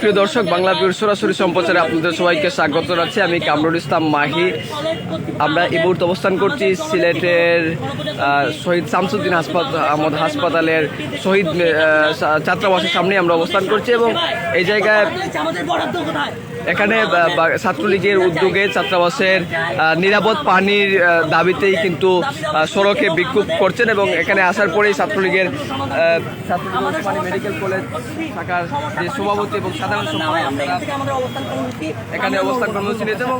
প্রিয় দর্শক, বাংলাভিউর সরাসরি সম্প্রচারে আপনাদের সবাইকে স্বাগত জানাচ্ছি। আমি কামরুল ইসলাম মাহি। আমরা এই মুহূর্তে অবস্থান করছি সিলেটের শহীদ শামসুদ্দিন আহমদ হাসপাতালের শহীদ ছাত্রাবাসের সামনে আমরা অবস্থান করছি এবং এই জায়গায় এখানে ছাত্রলীগের উদ্যোগে ছাত্রাবাসের নিরাপদ পানির দাবিতেই কিন্তু সড়কে বিক্ষোভ করছেন এবং এখানে আসার পরেই ছাত্রলীগের মেডিকেল কলেজ শাখার যে সভাপতি এবং সাধারণ সম্পাদক এখানে অবস্থান কর্মসূচি নিয়েছে এবং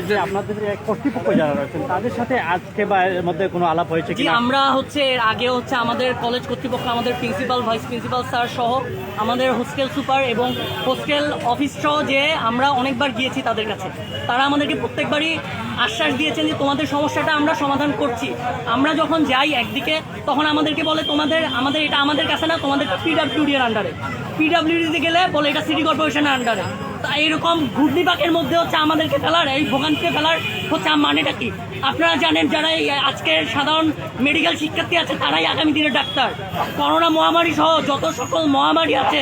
যে আপনাদের কর্তৃপক্ষ যারা রয়েছেন তাদের সাথে আজকে বা এর মধ্যে কোনো আলাপ হয়েছে কি? আমরা এর আগে আমাদের কলেজ কর্তৃপক্ষ, আমাদের প্রিন্সিপাল, ভাইস প্রিন্সিপাল স্যার সহ আমাদের হোস্টেল সুপার এবং হোস্টেল অফিস সহ যে আমরা অনেকবার গিয়েছি তাদের কাছে। তারা আমাদেরকে প্রত্যেকবারই আশ্বাস দিয়েছেন যে তোমাদের সমস্যাটা আমরা সমাধান করছি। আমরা যখন যাই একদিকে তখন আমাদেরকে বলে আমাদের এটা আমাদের কাছে না, তোমাদের পিডাব্লিউডি এর আন্ডারে। পিডাব্লিউডিতে গেলে বলে এটা সিটি কর্পোরেশনের আন্ডারে। তা এইরকম ঘূর্ণিপাকের মধ্যে আমাদেরকে ফেলার, এই ভোগান্তিতে ফেলার মানেটা কি? আপনারা জানেন, যারা আজকের সাধারণ মেডিকেল শিক্ষার্থী আছে তারাই আগামী দিনের ডাক্তার। করোনা মহামারী সহ যত সকল মহামারী আছে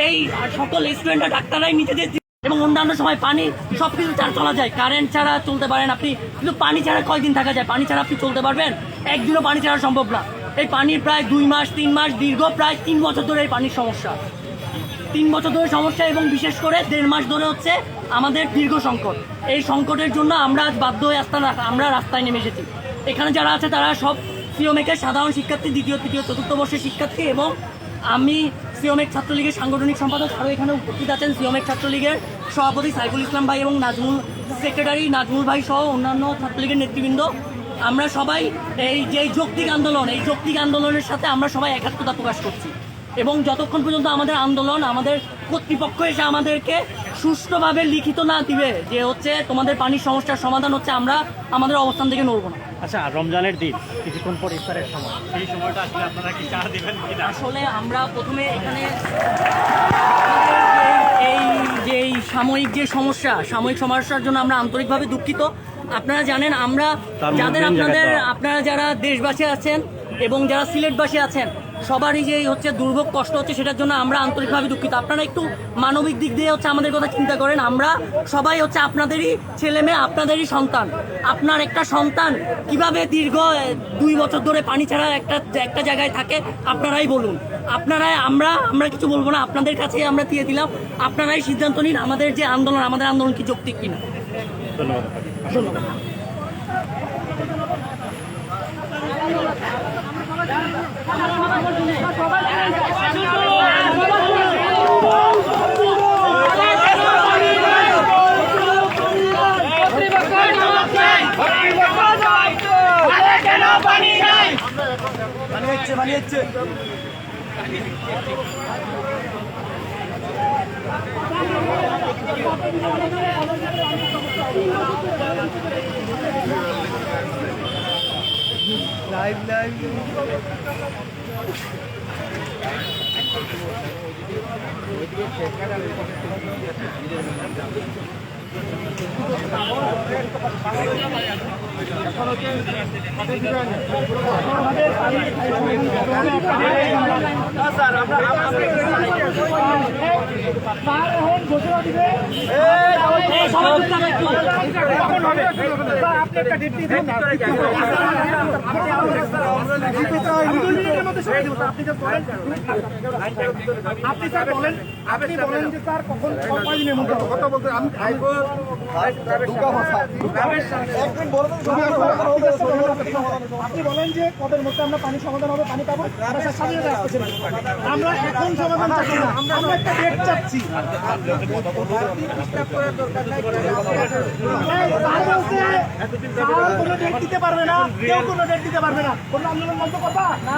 এই সকল স্টুডেন্টরা ডাক্তাররাই নিজেদের এবং অন্যান্য সময় পানি সব কিছু ছাড়া চলা যায়। কারেন্ট ছাড়া চলতে পারেন আপনি, কিন্তু পানি ছাড়া কয়দিন থাকা যায়? পানি ছাড়া আপনি চলতে পারবেন? একদিনও পানি ছাড়া সম্ভব না। এই পানির প্রায় 2 মাস 3 মাস দীর্ঘ প্রায় 3 বছর ধরে এই পানির সমস্যা, 3 বছর ধরে সমস্যা এবং বিশেষ করে 1.5 মাস ধরে হচ্ছে আমাদের দীর্ঘ সংকট। এই সংকটের জন্য আমরা আজ বাধ্য হয়ে আমরা রাস্তায় নেমে এসেছি। এখানে যারা আছে তারা সব সিওমেকের সাধারণ শিক্ষার্থী, দ্বিতীয় তৃতীয় চতুর্থ বর্ষের শিক্ষার্থী এবং আমি সিওমেক ছাত্রলীগের সাংগঠনিক সম্পাদক। আরও এখানে উপস্থিত আছেন সিওমেক ছাত্রলীগের সভাপতি সাইফুল ইসলাম ভাই এবং সেক্রেটারি নাজমুল ভাই সহ অন্যান্য ছাত্রলীগের নেতৃবৃন্দ। আমরা সবাই এই যে যৌক্তিক আন্দোলনের সাথে আমরা সবাই একাত্মতা প্রকাশ করছি এবং যতক্ষণ পর্যন্ত আমাদের আন্দোলন, আমাদের কর্তৃপক্ষ এসে আমাদেরকে সুষ্ঠুভাবে লিখিত না দিবে যে তোমাদের পানির সমস্যার সমাধান আমরা আমাদের অবস্থান থেকে নড়ব না। আচ্ছা, রমজানের দিন কিছুক্ষণ পর ইফতারের সময়, সেই সময়টা আসলে আপনারা কি চা দিবেন কিনা? আসলে আমরা প্রথমে এখানে এই সাময়িক সমস্যার জন্য আমরা আন্তরিকভাবে দুঃখিত। আপনারা জানেন, আপনারা যারা দেশবাসী আছেন এবং যারা সিলেটবাসী আছেন সবারই যে দুর্ভোগ কষ্ট হচ্ছে সেটার জন্য আমরা আন্তরিকভাবে দুঃখিত। আপনারা একটু মানবিক দিক দিয়ে আমাদের কথা চিন্তা করেন। আমরা সবাই আপনাদেরই ছেলে মেয়ে, আপনাদেরই সন্তান। আপনার একটা সন্তান কিভাবে দীর্ঘ 2 বছর ধরে পানি ছাড়া একটা জায়গায় থাকে আপনারাই বলুন। আমরা কিছু বলবো না, আপনাদের কাছেই আমরা দিয়ে দিলাম। আপনারাই সিদ্ধান্ত নিন আমাদের আন্দোলন কি যৌক্তিক কিনা। ধন্যবাদ। বানিয়েছে লাইভ ঘোষণা দিবে। আপনি বলেন যে স্যার কখন কয়দিনের মধ্যে কথা বলতে আমি আপনি বলেন যে কবের মধ্যে আমরা পানি সমাধান হবে, পানি পাবো। আমরা এখন সমাধান চাচ্ছি না, আমরা একটা ডেট চাচ্ছি। কোনো ডেট দিতে পারবে না, কেউ কোনো ডেট দিতে পারবে না। কোনো আন্দোলন বন্ধ করবা না।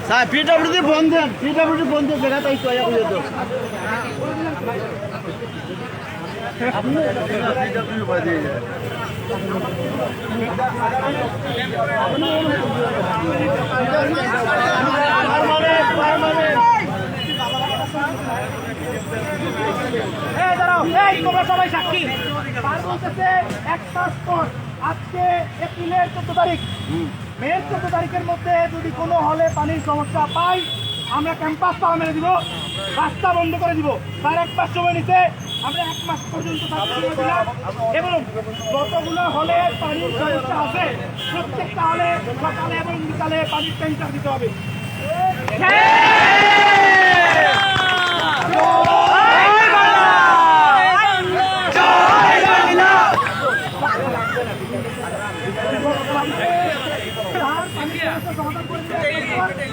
স্যার পিডব্লিউডি বন্ধ দেন, পিডব্লিউডি বন্ধ জায়গা তাই কয়া কইয়া তো আপনি পিডব্লিউ বাই দিয়ে তোমরা সবাই সাক্ষী। তার বলতেছে 1 মাস পর, আজকে এপ্রিলের 14 তারিখ, মের 14 তারিখের মধ্যে যদি কোনো হলে পানির সমস্যা পাই, আমরা ক্যাম্পাস তালা মেরে দিব, রাস্তা বন্ধ করে দিব। তার 1 মাস সময় নিতে আমরা 1 মাস পর্যন্ত দিলাম এবং যতগুলো হলে পানির সমস্যা আছে প্রত্যেকটা হলে সকালে এবং বিকালে পানির ট্যাঙ্কার দিতে হবে।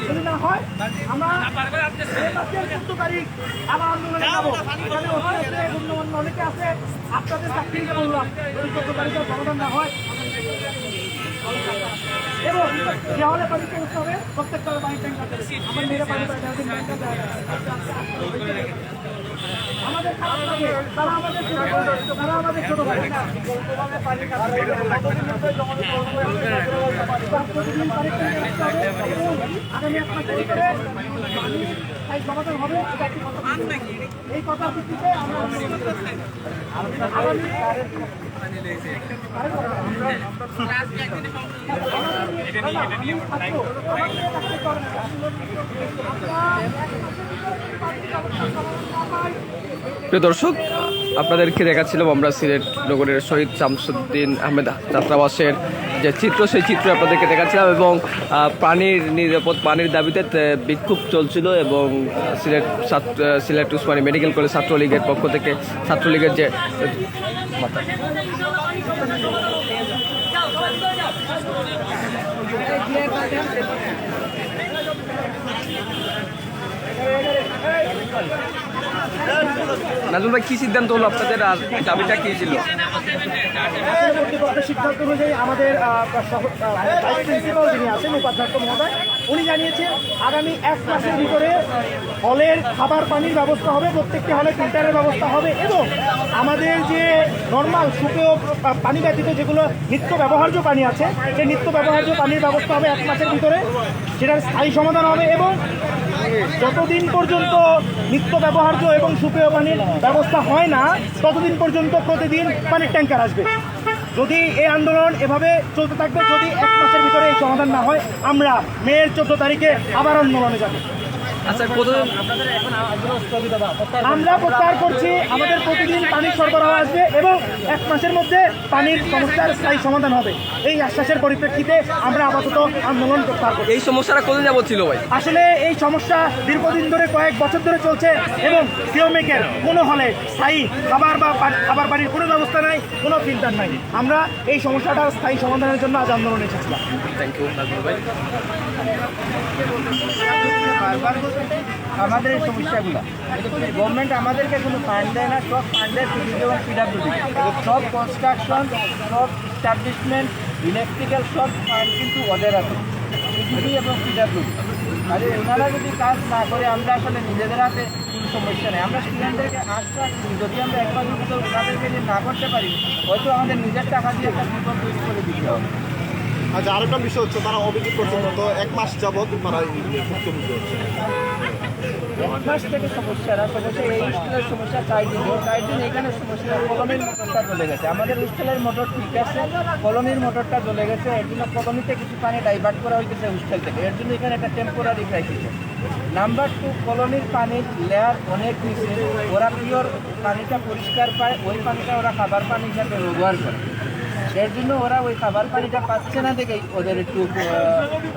যদি না হয় আমরা 14 তারিখ আবার আন্দোলনে যাবো। এখানে অনেকে আছে, আপনাদের চাকরি করলাম, যদি 14 তারিখের সমাধান না হয় এবং যে হলে পানি সমস্যা হবে প্রত্যেকটা পানি ট্যাঙ্কার দেবে। আমার মেয়েরা পানি আমাদের খারাপ লাগে, তারা আমাদের ছোট ভাই। আগামী 1 মাসের ভিতরে সমাধান হবে, এই কথার ভিত্তিতে আমরা প্রিয় দর্শক, আপনাদেরকে দেখাচ্ছিলাম আমরা সিলেট নগরের শহীদ শামসুদ্দিন আহমেদ ছাত্রাবাসের যে চিত্র, সেই চিত্র আপনাদেরকে দেখাচ্ছিলাম এবং পানির দাবিতে বিক্ষোভ চলছিল এবং সিলেট উসমানী মেডিকেল কলেজ ছাত্রলীগের পক্ষ থেকে ছাত্রলীগের যে নাজমুল ভাই, কি সিদ্ধান্ত হলো আপনাদের আর দাবিটা কি ছিল? সিদ্ধান্ত অনুযায়ী আমাদের প্রিন্সিপাল যিনি আছেন উপাধ্যক্ষ মহোদয়, উনি জানিয়েছেন আগামী 1 মাসের ভিতরে হলের খাবার পানির ব্যবস্থা হবে, প্রত্যেকটি হলে ফিল্টারের ব্যবস্থা হবে এবং আমাদের যে নর্মাল সুপেয় পানি ব্যতীত যেগুলো নিত্য ব্যবহার্য পানি আছে, সেই নিত্য ব্যবহার্য পানির ব্যবস্থা হবে 1 মাসের ভিতরে, সেটার স্থায়ী সমাধান হবে এবং যতদিন পর্যন্ত নিত্য ব্যবহার্য এবং সুপেয় পানির ব্যবস্থা হয় না ততদিন পর্যন্ত প্রতিদিন পানির ট্যাঙ্কার আসবে। যদি এই আন্দোলন এভাবে চলতে থাকবে, যদি 1 মাসের ভিতরে এই সমাধান না হয়, আমরা মের 14 তারিখে আবার আন্দোলনে যাব। আচ্ছা, আমরা প্রত্যাহার করছি, আমাদের প্রতিদিন পানির সরবরাহ আসবে এবং 1 মাসের মধ্যে পানির সমস্যার স্থায়ী সমাধান হবে। এই আশ্বাসের পরিপ্রেক্ষিতে আমরা আপাতত আন্দোলন প্রত্যাহার করছি। এই সমস্যাটা কতদিন যাবত ছিল ভাই? আসলে এই সমস্যা দীর্ঘদিন ধরে, কয়েক বছর ধরে চলছে এবং সিওমেকের কোনো হলে স্থায়ী খাবার পানির কোনো ব্যবস্থা নাই, কোনো ফিল্টার নাই। আমরা এই সমস্যাটার স্থায়ী সমাধানের জন্য আজ আন্দোলনে এসেছিলাম। থ্যাংক ইউ নাজমুল ভাই। আমাদের এই সমস্যাগুলো গভর্নমেন্ট আমাদেরকে কোনো ফান্ড দেয় না, সব ফান্ড দেয় পিডব্লিউডি, সব কনস্ট্রাকশন, সব এস্টাবলিশমেন্ট, ইলেকট্রিক্যাল সব ফান্ড কিন্তু ওদের আছে, পিডিবি এবং পিডব্লিউডি। আর ওনারা যদি কাজ না করে আমরা আসলে নিজেদের হাতে কোনো সমস্যা নেই। আমরা স্টুডেন্টদেরকে আশ্বাস দিই, যদি আমরা 1 মাসের ভিতরে ওনাদেরকে যদি না করতে পারি, হয়তো আমাদের নিজের টাকা দিয়ে একটা বিপদ তৈরি করে দিতে হবে। আচ্ছা, আরেকটা বিষয় হচ্ছে তারা অভিযোগ করছে তো 1 মাস যাবত তারা ভুক্তভোগী হচ্ছে। 1 মাস থেকে সমস্যারা এই স্কুলের সমস্যা 4 দিন এখানে সমস্যা। কলোনির মোটরটা চলে গেছে, আমাদের হোস্টেলের মোটর ঠিক আছে, কলোনির মোটরটা চলে গেছে, এর জন্য কলোনিতে কিছু পানি ডাইভার্ট করা হয়েছে হোস্টেল থেকে, এর জন্য এখানে একটা টেম্পোরারি ক্রাইসিস। নাম্বার 2, কলোনির পানির লেয়ার অনেক নিচে, ওরা পিওর পানিটা পরিষ্কার পায়, ওই পানিটা ওরা খাবার পানি হিসাবে ব্যবহার করে, এর জন্য ওরা ওই খাবার পানিটা পাচ্ছে না দেখেই ওদের একটু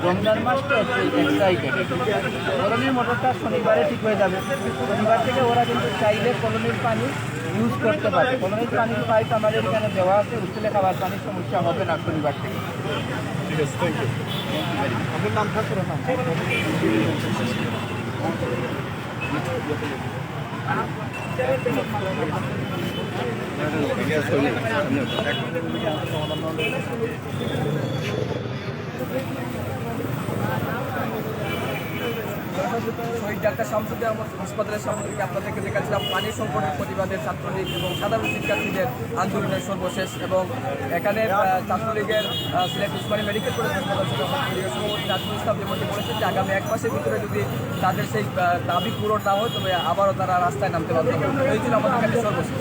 রমজান মাসটা একটু এক্সাইটেড। কলোনির মোটরটা শনিবারে ঠিক হয়ে যাবে, শনিবার থেকে ওরা কিন্তু চাইলে কলোনির পানি ইউজ করতে পারে। কলোনির পানির পাইপ আমাদের এখানে দেওয়া আছে, হোস্টেলে খাবার পানির সমস্যা হবে না শনিবার থেকে। ঠিক আছে, থ্যাংক ইউ। আপনার নাম থাকবে না? শহীদ ডাক্তার শামসুদ্দিন আহমদ হাসপাতালের সামনে থেকে আপনাদেরকে দেখাচ্ছিলাম পানি সংকটের প্রতিবাদে ছাত্রলীগ এবং সাধারণ শিক্ষার্থীদের আন্দোলনের সর্বশেষ। এবং এখানে ছাত্রলীগের সিলেট উসমানী মেডিকেল কলেজ হাসপাতাল সভাপতি নাজমুল ইসলাম যেমনটি বলেছেন যে আগামী 1 মাসের ভিতরে যদি তাদের সেই দাবি পূরণ না হয় তবে আবারও তারা রাস্তায় নামতে বাধ্য হবে। এই ছিল আমাদের কাছে সর্বশেষ।